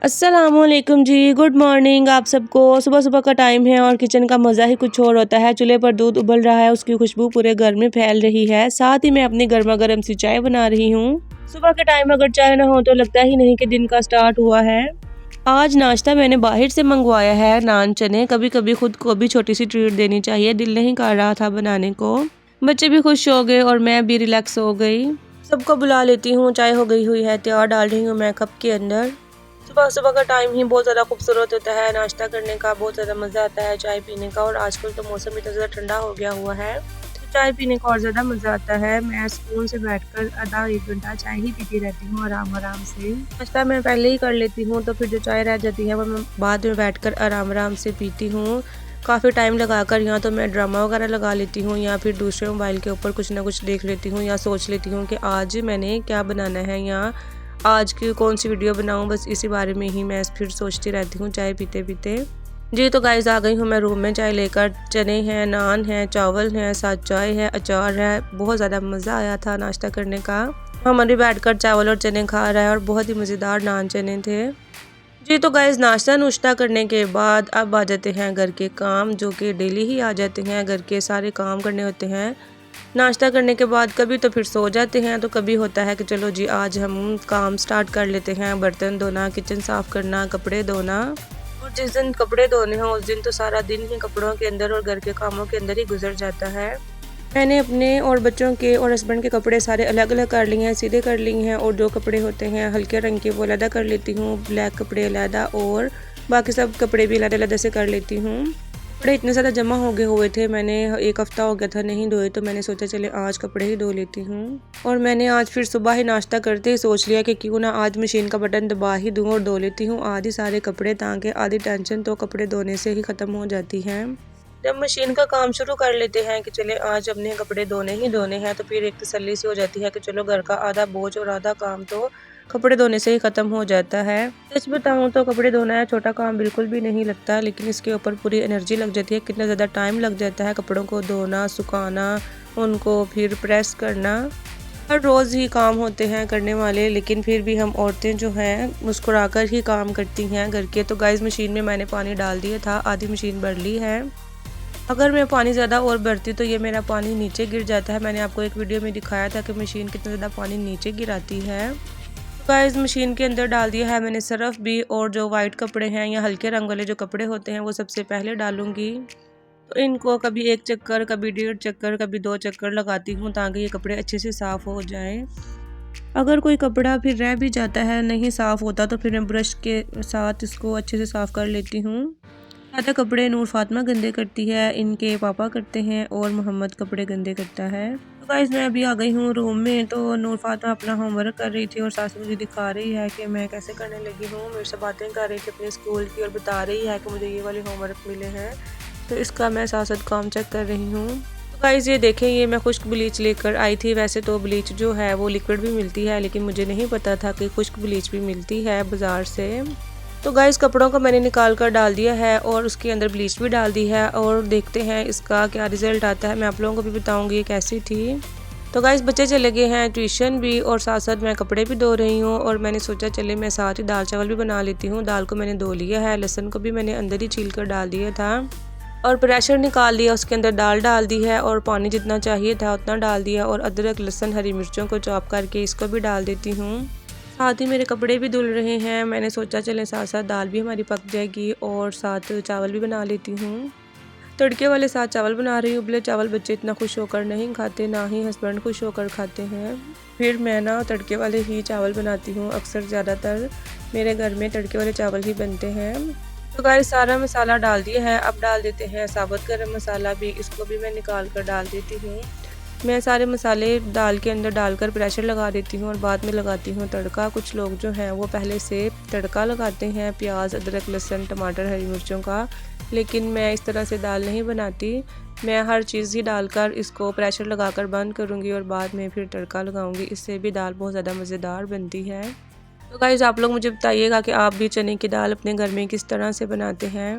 अस्सलामुअलैकुम जी, good morning आप सबको। सुबह सुबह का टाइम है और किचन का मज़ा ही कुछ और होता है। चूल्हे पर दूध उबल रहा है, उसकी खुशबू पूरे घर में फैल रही है। साथ ही मैं अपनी गर्मा गर्म सी चाय बना रही हूँ। सुबह के टाइम अगर चाय ना हो तो लगता ही नहीं कि दिन का स्टार्ट हुआ है। आज नाश्ता मैंने बाहर से मंगवाया है, नान चने। कभी कभी खुद को भी छोटी सी ट्रीट देनी चाहिए, दिल नहीं कर रहा था बनाने को। बच्चे भी खुश हो गए और मैं भी रिलैक्स हो गई। सबको बुला लेती हूँ, चाय हो गई हुई है तैयार, डाल रही हूँ मैं कप के अंदर। सुबह सुबह का टाइम ही बहुत ज़्यादा खूबसूरत होता है, नाश्ता करने का बहुत ज़्यादा मज़ा आता है, चाय पीने का। और आजकल तो मौसम इतना ज़्यादा ठंडा हो गया हुआ है तो चाय पीने का और ज़्यादा मज़ा आता है। मैं सुकून से बैठकर आधा एक घंटा चाय ही पीती रहती हूँ आराम आराम से। नाश्ता मैं पहले ही कर लेती हूँ तो फिर जो चाय रह जाती है वो मैं बाद में बैठकर आराम आराम से पीती हूँ। काफ़ी टाइम लगाकर यहाँ तो मैं ड्रामा वगैरह लगा लेती हूँ या फिर दूसरे मोबाइल के ऊपर कुछ ना कुछ देख लेती हूँ या सोच लेती हूँ कि आज मैंने क्या बनाना है या आज की कौन सी वीडियो बनाऊं। बस इसी बारे में ही मैं फिर सोचती रहती हूँ चाय पीते पीते। जी तो गाइस आ गई हूँ मैं रूम में चाय लेकर। चने हैं, नान है, चावल है, साथ चाय है, अचार है। बहुत ज़्यादा मज़ा आया था नाश्ता करने का। हमारे बैठकर चावल और चने खा रहा है और बहुत ही मज़ेदार नान चने थे। जी तो गाइस नाश्ता नुश्ता करने के बाद अब आ जाते हैं घर के काम, जो कि डेली ही आ जाते हैं। घर के सारे काम करने होते हैं। नाश्ता करने के बाद कभी तो फिर सो जाते हैं तो कभी होता है कि चलो जी आज हम काम स्टार्ट कर लेते हैं। बर्तन धोना, किचन साफ़ करना, कपड़े धोना। और जिस दिन कपड़े धोने हों उस दिन तो सारा दिन ही कपड़ों के अंदर और घर के कामों के अंदर ही गुजर जाता है। मैंने अपने और बच्चों के और हस्बैंड के कपड़े सारे अलग अलग कर लिए हैं, सीधे कर लिए हैं। और जो कपड़े होते हैं हल्के रंग के वो अलग कर लेती हूँ, ब्लैक कपड़े अलग और बाकी सब कपड़े भी अलग अलग से कर लेती हूँ। कपड़े इतने ज़्यादा जमा हो गए हुए थे, मैंने एक हफ़्ता हो गया था नहीं धोए, तो मैंने सोचा चले आज कपड़े ही धो लेती हूँ। और मैंने आज फिर सुबह ही नाश्ता करते ही सोच लिया कि क्यों ना आज मशीन का बटन दबा ही दूँ और धो लेती हूँ आधी सारे कपड़े, ताकि आधी टेंशन तो कपड़े धोने से ही ख़त्म हो जाती है। जब मशीन का काम शुरू कर लेते हैं कि चले आज अपने कपड़े धोने ही धोने हैं तो फिर एक तसल्ली सी हो जाती है कि चलो घर का आधा बोझ और आधा काम तो कपड़े धोने से ही ख़त्म हो जाता है। सच बताऊँ तो कपड़े धोना है छोटा काम बिल्कुल भी नहीं लगता, लेकिन इसके ऊपर पूरी एनर्जी लग जाती है। कितना ज़्यादा टाइम लग जाता है कपड़ों को धोना, सुखाना, उनको फिर प्रेस करना। हर रोज़ ही काम होते हैं करने वाले, लेकिन फिर भी हम औरतें जो हैं मुस्कुराकर ही काम करती हैं घर के। तो गाइस मशीन में मैंने पानी डाल दिया था, आधी मशीन भर ली है। अगर मैं पानी ज़्यादा और भरती तो ये मेरा पानी नीचे गिर जाता है। मैंने आपको एक वीडियो में दिखाया था कि मशीन कितना ज़्यादा पानी नीचे गिराती है। गाइस मशीन के अंदर डाल दिया है मैंने सरफ भी, और जो वाइट कपड़े हैं या हल्के रंग वाले जो कपड़े होते हैं वो सबसे पहले डालूंगी। तो इनको कभी एक चक्कर, कभी 1.5 चक्कर, कभी 2 चक्कर लगाती हूँ ताकि ये कपड़े अच्छे से साफ़ हो जाएं। अगर कोई कपड़ा फिर रह भी जाता है, नहीं साफ़ होता, तो फिर मैं ब्रश के साथ इसको अच्छे से साफ़ कर लेती हूँ। ज़्यादा कपड़े नूर फातिमा गंदे करती है, इनके पापा करते हैं और मोहम्मद कपड़े गंदे करता है। तो गाइस मैं अभी आ गई हूँ रूम में, तो नूर फातिमा अपना होमवर्क कर रही थी और सास मुझे दिखा रही है कि मैं कैसे करने लगी हूँ। मेरे से बातें कर रही थी अपने स्कूल की और बता रही है कि मुझे ये वाले होमवर्क मिले हैं, तो इसका मैं साथ साथ काम चेक कर रही हूँ। तो गाइस ये देखें, ये मैं खुश्क ब्लीच लेकर आई थी। वैसे तो ब्लीच जो है वो लिक्विड भी मिलती है, लेकिन मुझे नहीं पता था कि खुश्क ब्लीच भी मिलती है बाज़ार से। तो गाइस कपड़ों को मैंने निकाल कर डाल दिया है और उसके अंदर ब्लीच भी डाल दी है, और देखते हैं इसका क्या रिज़ल्ट आता है। मैं आप लोगों को भी बताऊंगी कैसी थी। तो गाइस बच्चे चले गए हैं ट्यूशन भी, और साथ साथ मैं कपड़े भी धो रही हूँ। और मैंने सोचा चले मैं साथ ही दाल चावल भी बना लेती हूँ। दाल को मैंने धो लिया है, लहसुन को भी मैंने अंदर ही छील कर डाल दिया था और प्रेशर निकाल लिया। उसके अंदर दाल डाल दी है और पानी जितना चाहिए था उतना डाल दिया, और अदरक, लहसुन, हरी मिर्चों को चॉप करके इसको भी डाल देती हूँ। साथ ही मेरे कपड़े भी धुल रहे हैं। मैंने सोचा चले साथ साथ दाल भी हमारी पक जाएगी और साथ चावल भी बना लेती हूँ। तड़के वाले साथ चावल बना रही हूँ। उबले चावल बच्चे इतना खुश होकर नहीं खाते, ना ही हस्बैंड खुश होकर खाते हैं। फिर मैं ना तड़के वाले ही चावल बनाती हूँ। अक्सर ज़्यादातर मेरे घर में तड़के वाले चावल ही बनते हैं। तो गाइस सारा मसाला डाल दिया है, अब डाल देते हैं साबुत गरम मसाला भी। इसको भी मैं निकाल कर डाल देती हूँ। मैं सारे मसाले दाल के अंदर डालकर प्रेशर लगा देती हूँ और बाद में लगाती हूँ तड़का। कुछ लोग जो हैं वो पहले से तड़का लगाते हैं प्याज, अदरक, लहसुन, टमाटर, हरी मिर्चों का, लेकिन मैं इस तरह से दाल नहीं बनाती। मैं हर चीज़ ही डालकर इसको प्रेशर लगाकर बंद करूँगी और बाद में फिर तड़का लगाऊँगी। इससे भी दाल बहुत ज़्यादा मज़ेदार बनती है। तो गाइस आप लोग मुझे बताइएगा कि आप भी चने की दाल अपने घर में किस तरह से बनाते हैं।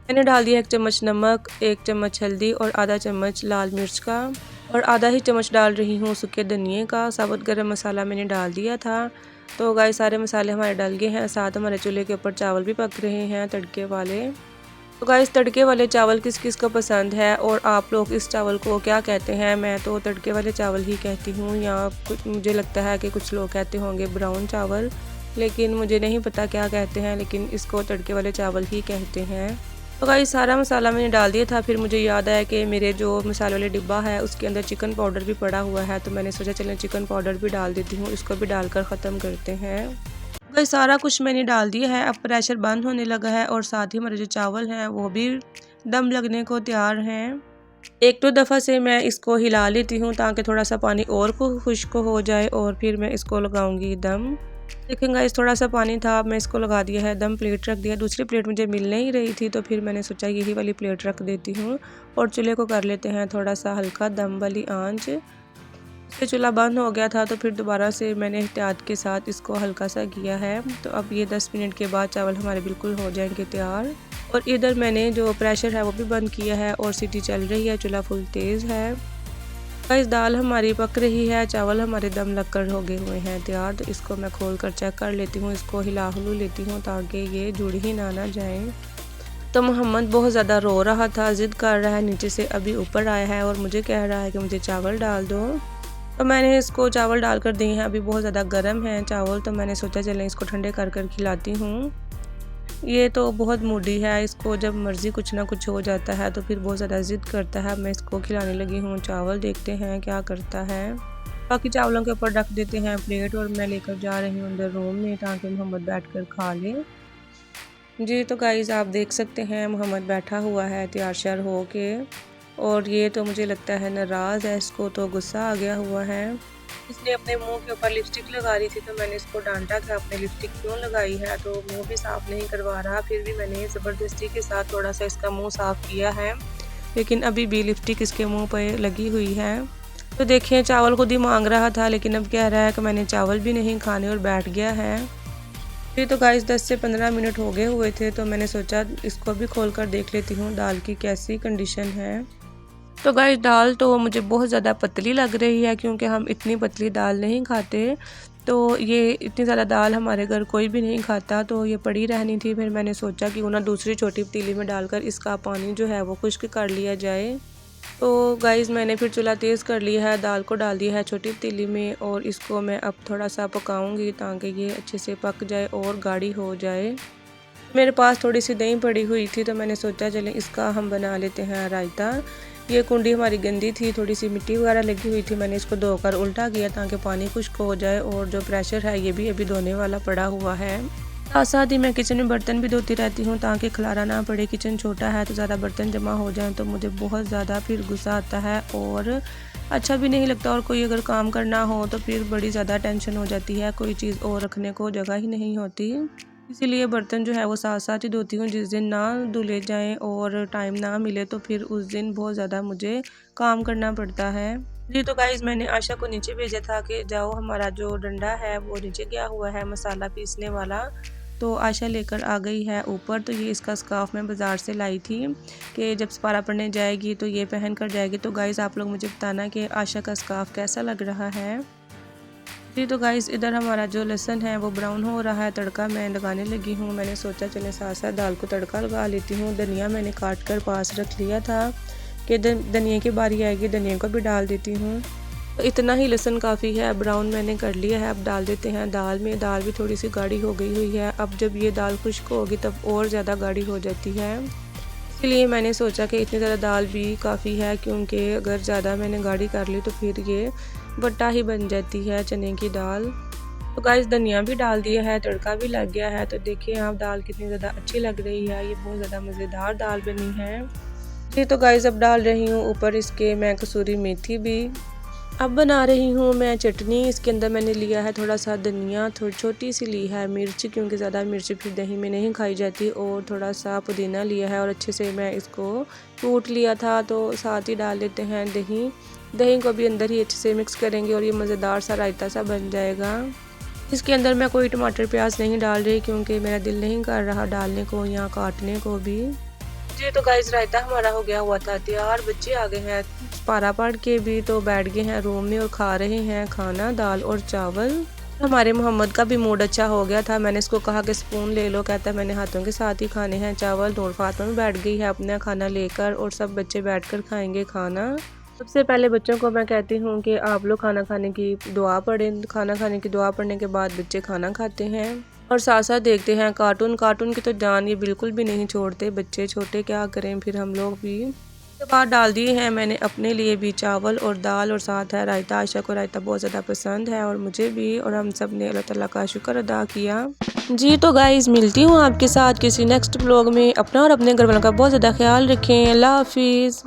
मैंने डाल दिया 1 चम्मच नमक, 1 चम्मच हल्दी और आधा चम्मच लाल मिर्च का, और आधा ही चम्मच डाल रही हूँ सूखे धनिए का। साबुत गरम मसाला मैंने डाल दिया था। तो गाइस सारे मसाले हमारे डल गए हैं, साथ हमारे चूल्हे के ऊपर चावल भी पक रहे हैं तड़के वाले। तो गाइस तड़के वाले चावल किस किस को पसंद है और आप लोग इस चावल को क्या कहते हैं? मैं तो तड़के वाले चावल ही कहती हूँ, या कुछ मुझे लगता है कि कुछ लोग कहते होंगे ब्राउन चावल, लेकिन मुझे नहीं पता क्या कहते हैं, लेकिन इसको तड़के वाले चावल ही कहते हैं। तो गाइस सारा मसाला मैंने डाल दिया था, फिर मुझे याद आया कि मेरे जो मसाले वाले डिब्बा है उसके अंदर चिकन पाउडर भी पड़ा हुआ है, तो मैंने सोचा चलें चिकन पाउडर भी डाल देती हूँ, इसको भी डालकर ख़त्म करते हैं। गाइस सारा कुछ मैंने डाल दिया है, अब प्रेशर बंद होने लगा है और साथ ही हमारे जो चावल हैं वो भी दम लगने को तैयार हैं। एक दो दफ़ा से मैं इसको हिला लेती हूँ ताकि थोड़ा सा पानी और को खुश्क हो जाए और फिर मैं इसको लगाऊंगी दम। देखें गाइस थोड़ा सा पानी था, अब मैं इसको लगा दिया है दम, प्लेट रख दिया। दूसरी प्लेट मुझे मिल नहीं रही थी तो फिर मैंने सोचा यही वाली प्लेट रख देती हूँ और चूल्हे को कर लेते हैं थोड़ा सा हल्का दम वाली आंच। फिर चूल्हा बंद हो गया था तो फिर दोबारा से मैंने एहतियात के साथ इसको हल्का सा किया है। तो अब ये 10 मिनट के बाद चावल हमारे बिल्कुल हो जाएंगे तैयार। और इधर मैंने जो प्रेशर है वो भी बंद किया है और सीटी चल रही है, चूल्हा फुल तेज़ है। गाइस दाल हमारी पक रही है, चावल हमारे दम लगकर हो गए हुए हैं तैयार। तो इसको मैं खोल कर चेक कर लेती हूँ, इसको हिला हुलू लेती हूँ ताकि ये जुड़ ही ना जाए। तो मोहम्मद बहुत ज़्यादा रो रहा था, ज़िद कर रहा है, नीचे से अभी ऊपर आया है और मुझे कह रहा है कि मुझे चावल डाल दो। तो मैंने इसको चावल डाल कर दिए हैं, अभी बहुत ज़्यादा गर्म है चावल, तो मैंने सोचा चलें इसको ठंडे कर कर खिलाती हूँ। ये तो बहुत मूडी है, इसको जब मर्ज़ी कुछ ना कुछ हो जाता है तो फिर बहुत ज़्यादा ज़िद करता है। मैं इसको खिलाने लगी हूँ चावल, देखते हैं क्या करता है। बाकी चावलों के ऊपर रख देते हैं प्लेट और मैं लेकर जा रही हूँ अंदर रूम में ताकि मोहम्मद बैठकर खा ले। जी तो गाइज़ आप देख सकते हैं मोहम्मद बैठा हुआ है तैयार श्यार हो के, और ये तो मुझे लगता है नाराज़ है, इसको तो गुस्सा आ गया हुआ है। इसने अपने मुंह के ऊपर लिपस्टिक लगा रही थी तो मैंने इसको डांटा कि आपने लिपस्टिक क्यों लगाई है, तो मुंह भी साफ़ नहीं करवा रहा। फिर भी मैंने ज़बरदस्ती के साथ थोड़ा सा इसका मुंह साफ़ किया है, लेकिन अभी भी लिपस्टिक इसके मुंह पर लगी हुई है। तो देखिए चावल खुद ही मांग रहा था, लेकिन अब कह रहा है कि मैंने चावल भी नहीं खाने और बैठ गया है। फिर तो गाइस 10 से 15 मिनट हो गए हुए थे तो मैंने सोचा इसको भी खोल कर देख लेती हूँ दाल की कैसी कंडीशन है। तो गाइस दाल तो मुझे बहुत ज़्यादा पतली लग रही है, क्योंकि हम इतनी पतली दाल नहीं खाते, तो ये इतनी ज़्यादा दाल हमारे घर कोई भी नहीं खाता, तो ये पड़ी रहनी थी। फिर मैंने सोचा कि ना दूसरी छोटी पतीली में डालकर इसका पानी जो है वो खुश्क कर लिया जाए। तो गाइस मैंने फिर चूल्हा तेज़ कर लिया है, दाल को डाल दिया है छोटी पतीली में और इसको मैं अब थोड़ा सा पकाऊंगी ताकि ये अच्छे से पक जाए और गाढ़ी हो जाए। मेरे पास थोड़ी सी दही पड़ी हुई थी तो मैंने सोचा चलें इसका हम बना लेते हैं रायता। ये कुंडी हमारी गंदी थी, थोड़ी सी मिट्टी वगैरह लगी हुई थी, मैंने इसको धोकर उल्टा किया ताकि पानी खुश्क हो जाए, और जो प्रेशर है ये भी अभी धोने वाला पड़ा हुआ है। साथ साथ ही मैं किचन में बर्तन भी धोती रहती हूँ ताकि खलारा ना पड़े। किचन छोटा है तो ज़्यादा बर्तन जमा हो जाएं तो मुझे बहुत ज़्यादा फिर गुस्सा आता है और अच्छा भी नहीं लगता, और कोई अगर काम करना हो तो फिर बड़ी ज़्यादा टेंशन हो जाती है, कोई चीज़ और रखने को जगह ही नहीं होती। इसीलिए बर्तन जो है वो साथ साथ ही धोती हूँ। जिस दिन ना धुले जाएं और टाइम ना मिले तो फिर उस दिन बहुत ज़्यादा मुझे काम करना पड़ता है। जी तो गाइज़ मैंने आशा को नीचे भेजा था कि जाओ हमारा जो डंडा है वो नीचे गया हुआ है मसाला पीसने वाला, तो आशा लेकर आ गई है ऊपर। तो ये इसका स्कार्फ मैं बाज़ार से लाई थी कि जब सपारा पड़ने जाएगी तो ये पहन कर जाएगी। तो गाइज़ आप लोग मुझे बताना कि आशा का स्कार्फ कैसा लग रहा है। जी तो गाइज़ इधर हमारा जो लहसुन है वो ब्राउन हो रहा है, तड़का मैं लगाने लगी हूँ। मैंने सोचा चले साथ साथ दाल को तड़का लगा लेती हूँ। धनिया मैंने काट कर पास रख लिया था कि धनिया की बारी आएगी धनिया को भी डाल देती हूँ। तो इतना ही लहसुन काफ़ी है, ब्राउन मैंने कर लिया है। अब डाल देते हैं दाल में। दाल भी थोड़ी सी गाढ़ी हो गई हुई है, अब जब ये दाल खुश्क होगी तब और ज़्यादा गाढ़ी हो जाती है, इसलिए मैंने सोचा कि इतनी ज़्यादा दाल भी काफ़ी है, क्योंकि अगर ज़्यादा मैंने गाढ़ी कर ली तो फिर ये बट्टा ही बन जाती है चने की दाल। तो गाइस धनिया भी डाल दिया है, तड़का भी लग गया है। तो देखिए आप दाल कितनी ज़्यादा अच्छी लग रही है, ये बहुत ज़्यादा मज़ेदार दाल बनी है। जी तो गाइस अब डाल रही हूँ ऊपर इसके मैं कसूरी मेथी भी। अब बना रही हूँ मैं चटनी। इसके अंदर मैंने लिया है थोड़ा सा धनिया, थोड़ी छोटी सी ली है मिर्च, क्योंकि ज़्यादा मिर्च फिर दही में नहीं खाई जाती, और थोड़ा सा पुदीना लिया है और अच्छे से मैं इसको कूट लिया था। तो साथ ही डाल लेते हैं दही। दही को भी अंदर ही अच्छे से मिक्स करेंगे और ये मज़ेदार सा रायता सा बन जाएगा। इसके अंदर मैं कोई टमाटर प्याज नहीं डाल रही, क्योंकि मेरा दिल नहीं कर रहा डालने को या काटने को भी। जी तो गाइस रायता हमारा हो गया हुआ था तैयार। बच्चे आ गए हैं पारा पढ़ के भी, तो बैठ गए हैं रूम में और खा रहे हैं खाना, दाल और चावल। हमारे मोहम्मद का भी मूड अच्छा हो गया था। मैंने इसको कहा कि स्पून ले लो, कहता है मैंने हाथों के साथ ही खाने हैं चावल। नूर फातिमा भी बैठ गई है अपना खाना लेकर और सब बच्चे बैठकर खाएंगे खाना। सबसे पहले बच्चों को मैं कहती हूँ कि आप लोग खाना खाने की दुआ पढ़ें। खाना खाने की दुआ पढ़ने के बाद बच्चे खाना खाते हैं और साथ साथ देखते हैं कार्टून। कार्टून की तो जान ये बिल्कुल भी नहीं छोड़ते बच्चे छोटे, क्या करें फिर हम लोग भी। उसके बाद डाल दिए हैं मैंने अपने लिए भी चावल और दाल और साथ है रायता। आयशा को रायता बहुत ज़्यादा पसंद है और मुझे भी, और हम सब ने अल्लाह ताला का शुक्र अदा किया। जी तो गाइज़ मिलती हूँ आपके साथ किसी नेक्स्ट ब्लॉग में। अपना और अपने घर वालों का बहुत ज़्यादा ख्याल रखें। अल्लाह हाफिज़।